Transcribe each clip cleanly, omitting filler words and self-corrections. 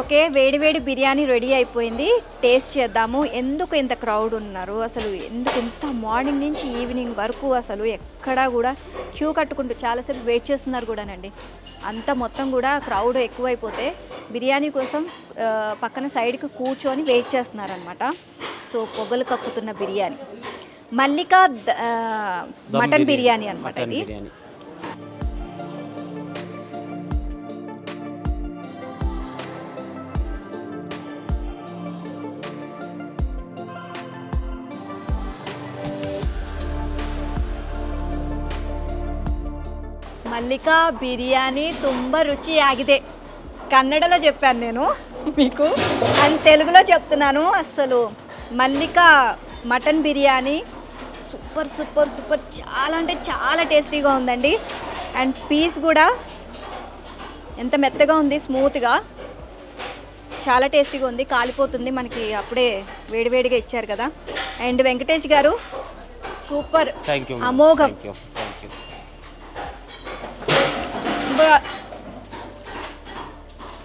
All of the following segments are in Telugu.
ఓకే, వేడి వేడి బిర్యానీ రెడీ అయిపోయింది. టేస్ట్ చేద్దాము. ఎందుకు ఇంత క్రౌడ్ ఉన్నారు అసలు, ఎందుకు ఇంత మార్నింగ్ నుంచి ఈవినింగ్ వరకు అసలు ఎక్కడా కూడా క్యూ కట్టుకుంటూ చాలాసేపు వెయిట్ చేస్తున్నారు కూడానండి. అంతా మొత్తం కూడా క్రౌడ్ ఎక్కువైపోతే బిర్యానీ కోసం పక్కన సైడ్కి కూర్చొని వెయిట్ చేస్తున్నారనమాట. సో పొగలు కక్కుతున్న బిర్యానీ మల్లిక మటన్ బిర్యానీ అనమాట ఇది. మల్లిక బిర్యానీ ತುಂಬ ರುಚಿಯಾಗಿದೆ. కన్నడలో చెప్పాను నేను మీకు, అండ్ తెలుగులో చెప్తున్నాను. అసలు Mallika mutton biryani super super super, చాలా అంటే చాలా టేస్టీగా ఉందండి. అండ్ పీస్ కూడా ఎంత మెత్తగా ఉంది, స్మూత్గా, చాలా టేస్టీగా ఉంది. కాలిపోతుంది మనకి, అప్పుడే వేడివేడిగా ఇచ్చారు కదా. అండ్ వెంకటేష్ గారు సూపర్, అమోఘం.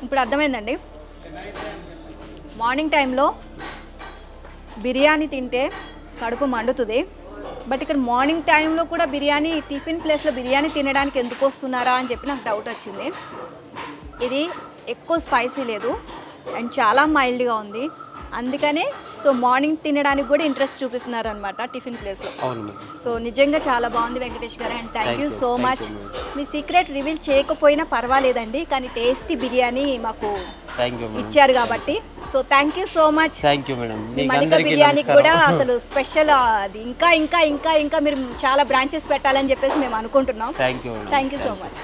ఇప్పుడు అర్థమైందండి, మార్నింగ్ టైంలో బిర్యానీ తింటే కడుపు మండుతుంది. బట్ ఇక్కడ మార్నింగ్ టైంలో కూడా బిర్యానీ, టిఫిన్ ప్లేస్లో బిర్యానీ తినడానికి ఎందుకు వస్తున్నారా అని చెప్పి నాకు డౌట్ వచ్చింది. ఇది ఎక్కువ స్పైసీ లేదు అండ్ చాలా మైల్డ్గా ఉంది. అందుకనే సో మార్నింగ్ తినడానికి కూడా ఇంట్రెస్ట్ చూపిస్తున్నారు అనమాట టిఫిన్ ప్లేస్లో. సో నిజంగా చాలా బాగుంది Venkatesh garu, and thank you so much. మీ సీక్రెట్ రివీల్ చేయకపోయినా పర్వాలేదండి, కానీ టేస్టీ బిర్యానీ మాకు ఇచ్చారు కాబట్టి so thank you so much. Mallika బిర్యానీకి కూడా అసలు స్పెషల్ అది, ఇంకా ఇంకా ఇంకా ఇంకా మీరు చాలా బ్రాంచెస్ పెట్టాలని చెప్పేసి మేము అనుకుంటున్నాం. Thank you so much.